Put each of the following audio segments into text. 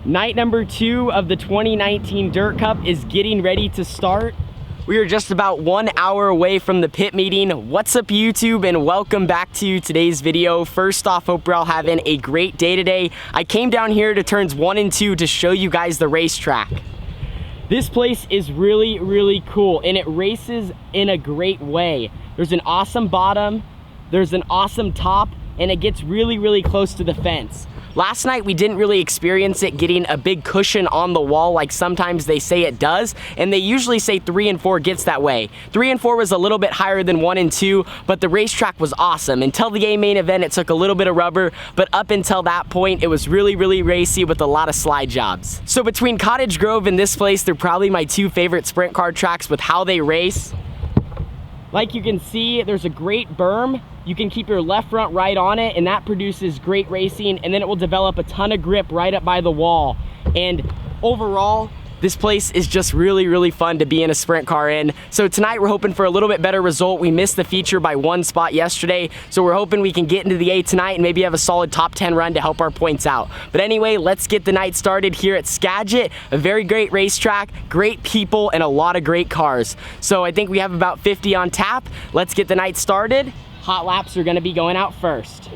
Night number 2 of the 2019 Dirt Cup is getting ready to start. We are just about 1 hour away from the pit meeting. What's up, YouTube, and welcome back to today's video. First off, hope you're all having a great day today. I came down here to turns 1 and 2 to show you guys the racetrack. This place is really cool, and it races in a great way. There's an awesome bottom, there's an awesome top, and it gets really close to the fence. Last night, we didn't really experience it getting a big cushion on the wall like sometimes they say it does, and they usually say 3 and 4 gets that way. 3 and 4 was a little bit higher than 1 and 2, but the racetrack was awesome. Until the A main event, it took a little bit of rubber, but up until that point, it was really racy with a lot of slide jobs. So between Cottage Grove and this place, they're probably my 2 favorite sprint car tracks with how they race. Like you can see, there's a great berm. You can keep your left front right on it, and that produces great racing, and then it will develop a ton of grip right up by the wall. And overall, this place is just really fun to be in a sprint car in. So tonight we're hoping for a little bit better result. We missed the feature by 1 spot yesterday, so we're hoping we can get into the A tonight and maybe have a solid top 10 run to help our points out. But anyway, let's get the night started here at Skagit. A very great racetrack, great people, and a lot of great cars. So I think we have about 50 on tap. Let's get the night started. Hot laps are gonna be going out first.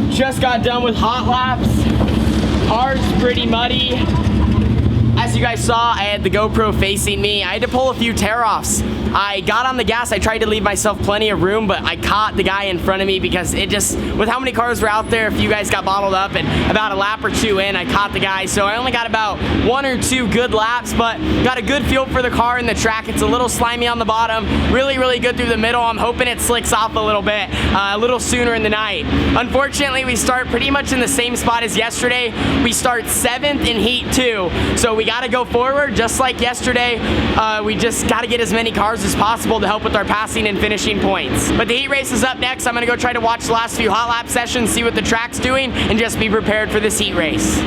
Just got done with hot laps. Car's pretty muddy. As you guys saw, I had the GoPro facing me. I had to pull a few tear-offs. I got on the gas. I tried to leave myself plenty of room, but I caught the guy in front of me because it just, with how many cars were out there, a few guys got bottled up, and about a lap or 2 in, I caught the guy. So I only got about 1 or 2 good laps, but got a good feel for the car and the track. It's a little slimy on the bottom, really good through the middle. I'm hoping it slicks off a little bit, a little sooner in the night. Unfortunately, we start pretty much in the same spot as yesterday. We start 7th in heat 2, so we got to go forward just like yesterday. We just got to get as many cars as possible to help with our passing and finishing points. But the heat race is up next. I'm going to go try to watch the last few hot lap sessions, see what the track's doing, and just be prepared for this heat race.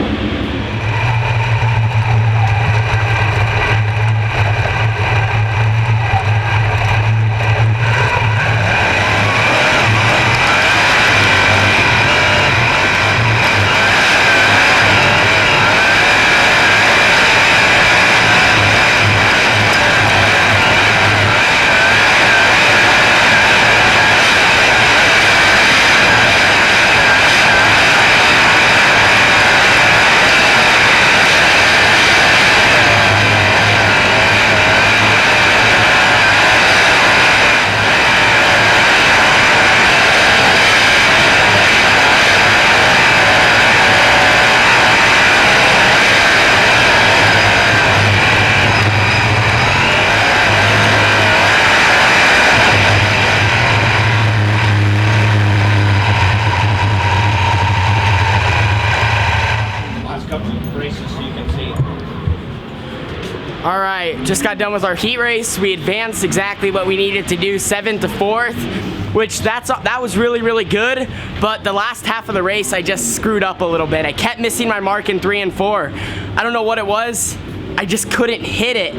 All right, just got done with our heat race. We advanced exactly what we needed to do, 7th to 4th, which that was really good. But the last half of the race, I just screwed up a little bit. I kept missing my mark in 3 and 4. I don't know what it was. I just couldn't hit it.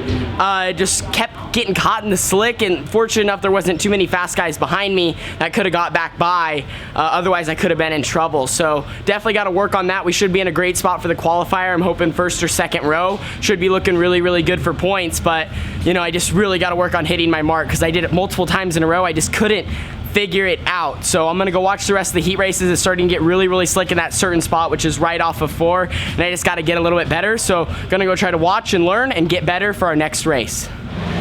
Just kept getting caught in the slick, and fortunate enough there wasn't too many fast guys behind me that could have got back by. Otherwise I could have been in trouble. So definitely got to work on that. We should be in a great spot for the qualifier. I'm hoping first or second row. Should be looking really good for points, but you know, I just really got to work on hitting my mark because I did it multiple times in a row. I just couldn't figure it out. So I'm gonna go watch the rest of the heat races. It's starting to get really, really slick in that certain spot, which is right off of 4, and I just gotta get a little bit better. So gonna go try to watch and learn and get better for our next race.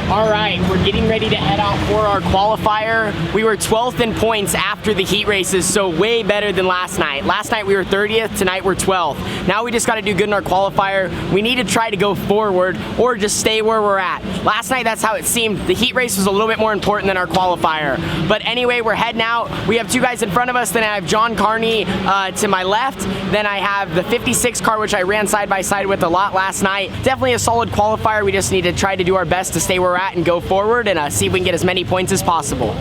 All right, we're getting ready to head out for our qualifier. We were 12th in points after the heat races, so way better than last night. Last night we were 30th, tonight we're 12th. Now we just gotta do good in our qualifier. We need to try to go forward or just stay where we're at. Last night, that's how it seemed. The heat race was a little bit more important than our qualifier. But anyway, we're heading out. We have 2 guys in front of us, then I have John Carney to my left. Then I have the 56 car, which I ran side by side with a lot last night. Definitely a solid qualifier. We just need to try to do our best to stay where we're at and go forward and see if we can get as many points as possible.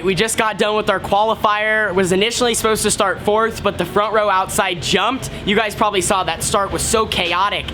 We just got done with our qualifier. Was initially supposed to start 4th, but the front row outside jumped. You guys probably saw that start was so chaotic.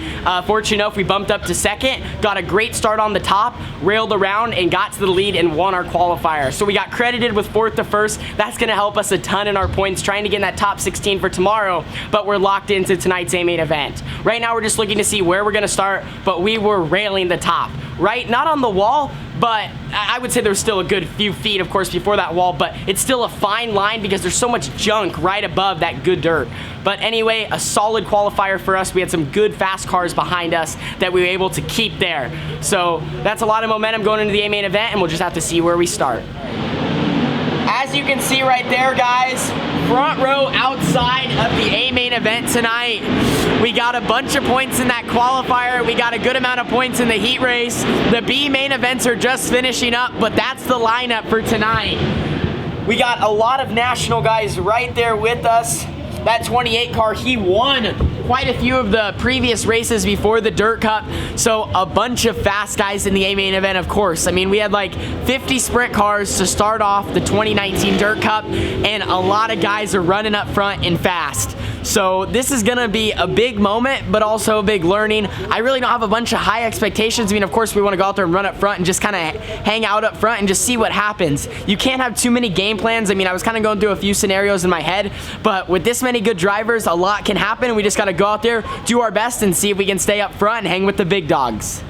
Fortunate enough, we bumped up to 2nd, got a great start on the top, railed around, and got to the lead and won our qualifier. So we got credited with 4th to 1st. That's gonna help us a ton in our points, trying to get in that top 16 for tomorrow, but we're locked into tonight's A-main event. Right now, we're just looking to see where we're gonna start, but we were railing the top, right? Not on the wall, but I would say there's still a good few feet, of course, before that wall, but it's still a fine line because there's so much junk right above that good dirt. But anyway, a solid qualifier for us. We had some good fast cars behind us that we were able to keep there. So that's a lot of momentum going into the A-main event, and we'll just have to see where we start. As you can see right there, guys, front row outside of the A-main event tonight. We got a bunch of points in that qualifier. We got a good amount of points in the heat race. The B main events are just finishing up, but that's the lineup for tonight. We got a lot of national guys right there with us. That 28 car, he won quite a few of the previous races before the Dirt Cup. So a bunch of fast guys in the A-main event, of course. I mean, we had like 50 sprint cars to start off the 2019 Dirt Cup, and a lot of guys are running up front and fast. So this is gonna be a big moment, but also a big learning. I really don't have a bunch of high expectations. I mean, of course, we wanna go out there and run up front and just kinda hang out up front and just see what happens. You can't have too many game plans. I mean, I was kinda going through a few scenarios in my head, but with this many good drivers, a lot can happen. We just gotta go out there, do our best, and see if we can stay up front and hang with the big dogs.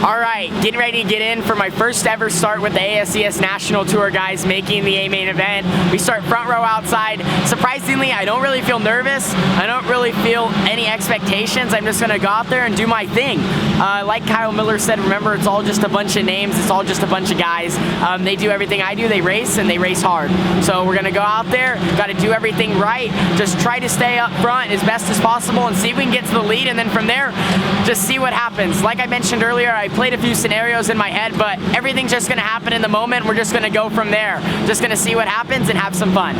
All right, getting ready to get in for my first ever start with the ASCS National Tour guys making the A-main event. We start front row outside. Surprisingly, I don't really feel nervous. I don't really feel any expectations. I'm just gonna go out there and do my thing. Like Kyle Miller said, remember, it's all just a bunch of names. It's all just a bunch of guys. They do everything I do. They race, and they race hard. So we're gonna go out there, gotta do everything right. Just try to stay up front as best as possible and see if we can get to the lead, and then from there, just see what happens. Like I mentioned earlier, I played a few scenarios in my head, but everything's just gonna happen in the moment. We're just gonna go from there. Just gonna see what happens and have some fun.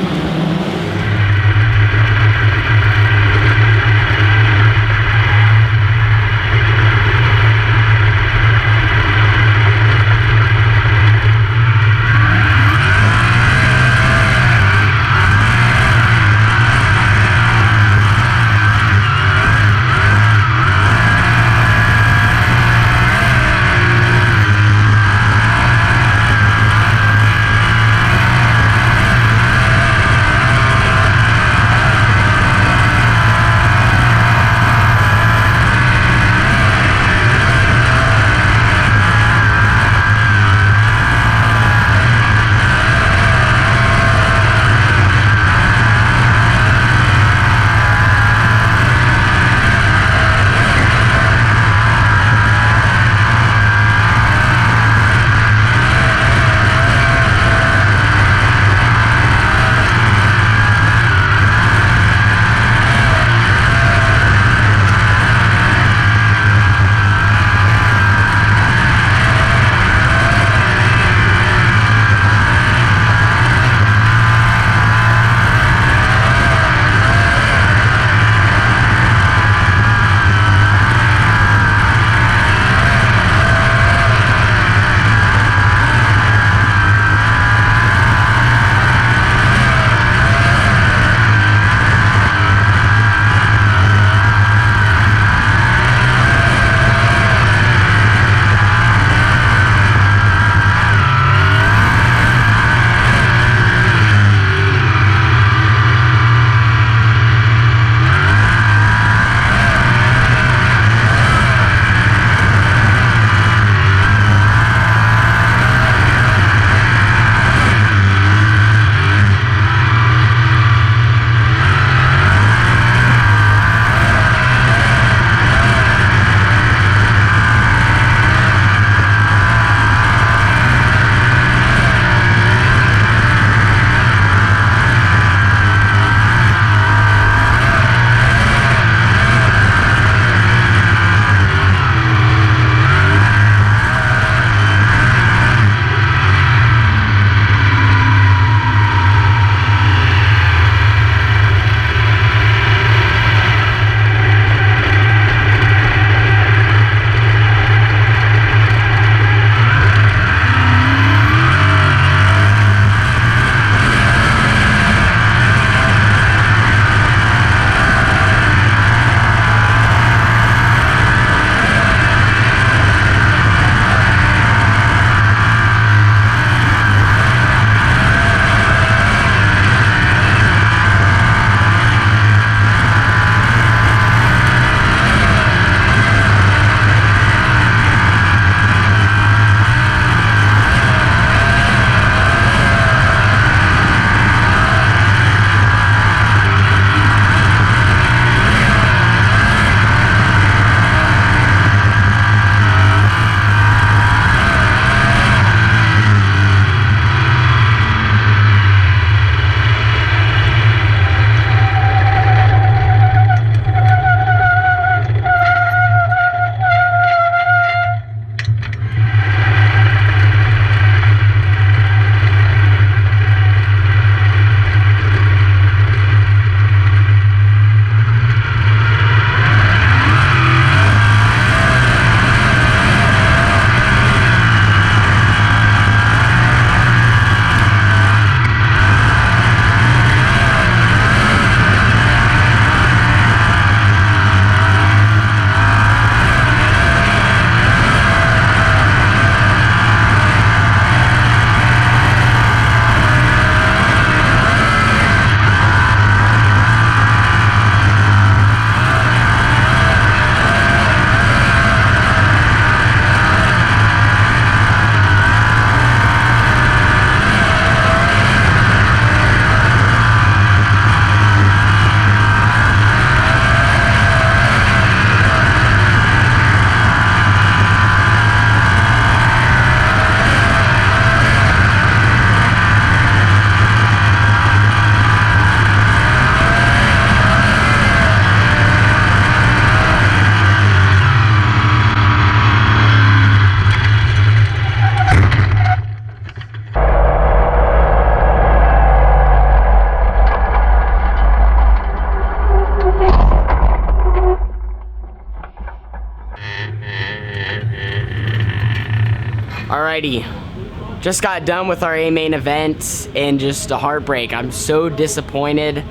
Alrighty, just got done with our A main event and just a heartbreak. I'm so disappointed.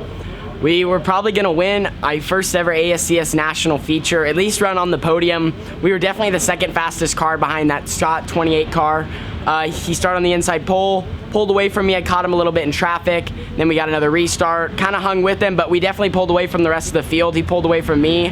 We were probably gonna win my first ever ASCS national feature, at least run on the podium. We were definitely the second fastest car behind that Scott 28 car. He started on the inside pole, pulled away from me. I caught him a little bit in traffic. Then we got another restart, kind of hung with him, but we definitely pulled away from the rest of the field. He pulled away from me,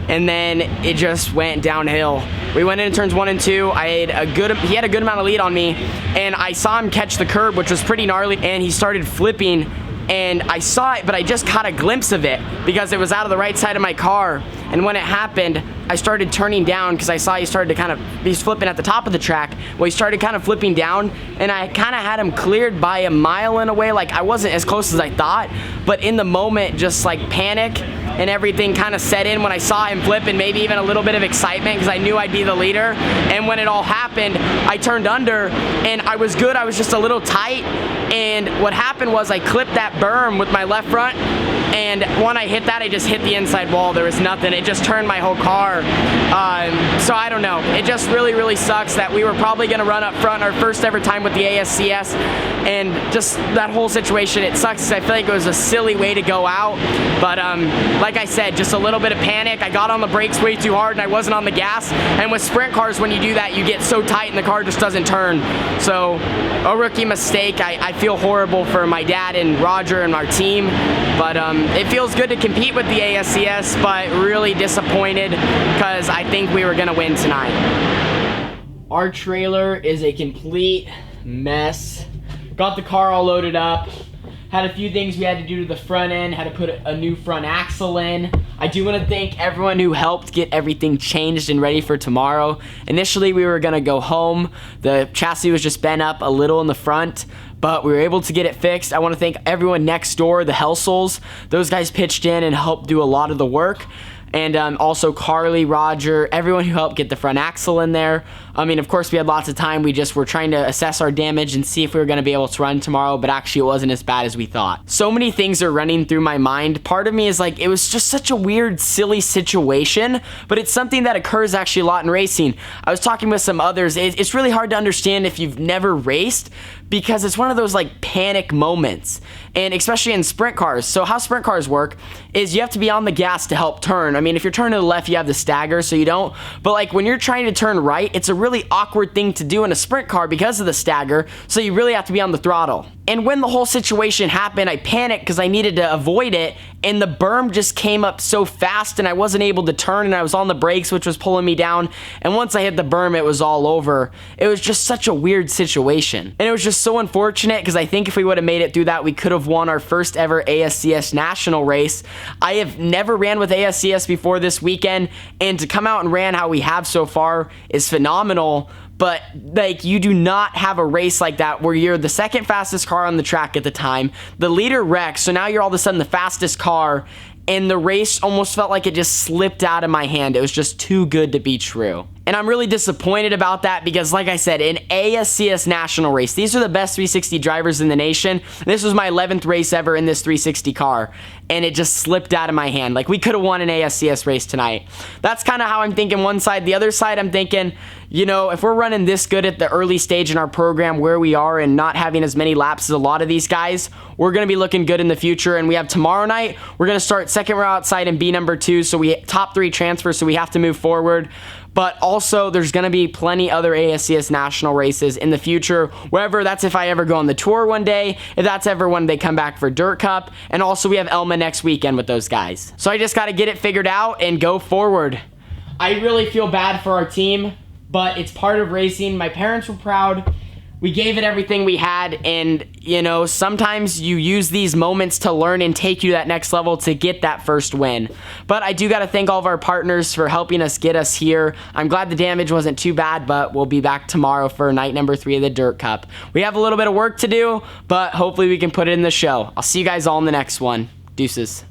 and then it just went downhill. We went into turns 1 and 2. He had a good amount of lead on me, and I saw him catch the curb, which was pretty gnarly, and he started flipping, and I saw it, but I just caught a glimpse of it because it was out of the right side of my car. And when it happened, I started turning down because I saw he started to he's flipping at the top of the track. Well, he started kind of flipping down, and I kind of had him cleared by a mile in a way. Like, I wasn't as close as I thought, but in the moment, just like panic and everything kind of set in when I saw him flip, and maybe even a little bit of excitement because I knew I'd be the leader. And when it all happened, I turned under, and I was good. I was just a little tight, and what happened was I clipped that berm with my left front, and when I hit that, I just hit the inside wall. There was nothing. It just turned my whole car. So I don't know. It just really, really sucks that we were probably going to run up front our first ever time with the ASCS, and just that whole situation, it sucks because I feel like it was a silly way to go out. But like I said, just a little bit of panic. I got on the brakes way too hard, and I wasn't on the gas. And with sprint cars, when you do that, you get so tight and the car just doesn't turn. So a rookie mistake. I feel horrible for my dad and Roger and our team. But it feels good to compete with the ASCS, but really disappointed because I think we were gonna win tonight. Our trailer is a complete mess. Got the car all loaded up. Had a few things we had to do to the front end, had to put a new front axle in. I do want to thank everyone who helped get everything changed and ready for tomorrow. Initially, we were gonna go home. The chassis was just bent up a little in the front, but we were able to get it fixed. I want to thank everyone next door, the Helsels. Those guys pitched in and helped do a lot of the work. And also Carly, Roger, everyone who helped get the front axle in there. I mean, of course, we had lots of time. We just were trying to assess our damage and see if we were going to be able to run tomorrow, but actually it wasn't as bad as we thought. So many things are running through my mind. Part of me is like, it was just such a weird, silly situation, but it's something that occurs actually a lot in racing. I was talking with some others. It's really hard to understand if you've never raced, because it's one of those like panic moments, and especially in sprint cars. So how sprint cars work is you have to be on the gas to help turn. I mean, if you're turning to the left, you have the stagger, so you don't. But like when you're trying to turn right, it's a really awkward thing to do in a sprint car because of the stagger, so you really have to be on the throttle. And when the whole situation happened, I panicked because I needed to avoid it, and the berm just came up so fast and I wasn't able to turn, and I was on the brakes, which was pulling me down. And once I hit the berm, it was all over. It was just such a weird situation. And it was just so unfortunate because I think if we would have made it through that, we could have won our first ever ASCS national race. I have never ran with ASCS before this weekend, and to come out and ran how we have so far is phenomenal. But like, you do not have a race like that where you're the second fastest car on the track at the time. The leader wrecked, so now you're all of a sudden the fastest car, and the race almost felt like it just slipped out of my hand. It was just too good to be true. And I'm really disappointed about that because, like I said, an ASCS national race, these are the best 360 drivers in the nation. This was my 11th race ever in this 360 car, and it just slipped out of my hand. Like, we could have won an ASCS race tonight. That's kind of how I'm thinking one side. The other side, I'm thinking, you know, if we're running this good at the early stage in our program where we are and not having as many laps as a lot of these guys, we're going to be looking good in the future. And we have tomorrow night, we're going to start second row outside and be number 2, so we top 3 transfers, so we have to move forward. But also, there's going to be plenty other ASCS national races in the future, wherever. That's if I ever go on the tour one day, if that's ever when they come back for Dirt Cup. And also, we have Elma next weekend with those guys. So I just got to get it figured out and go forward. I really feel bad for our team, but it's part of racing. My parents were proud. We gave it everything we had, and you know, sometimes you use these moments to learn and take you to that next level to get that first win. But I do got to thank all of our partners for helping us get us here. I'm glad the damage wasn't too bad, but we'll be back tomorrow for night number 3 of the Dirt Cup. We have a little bit of work to do, but hopefully we can put it in the show. I'll see you guys all in the next one. Deuces.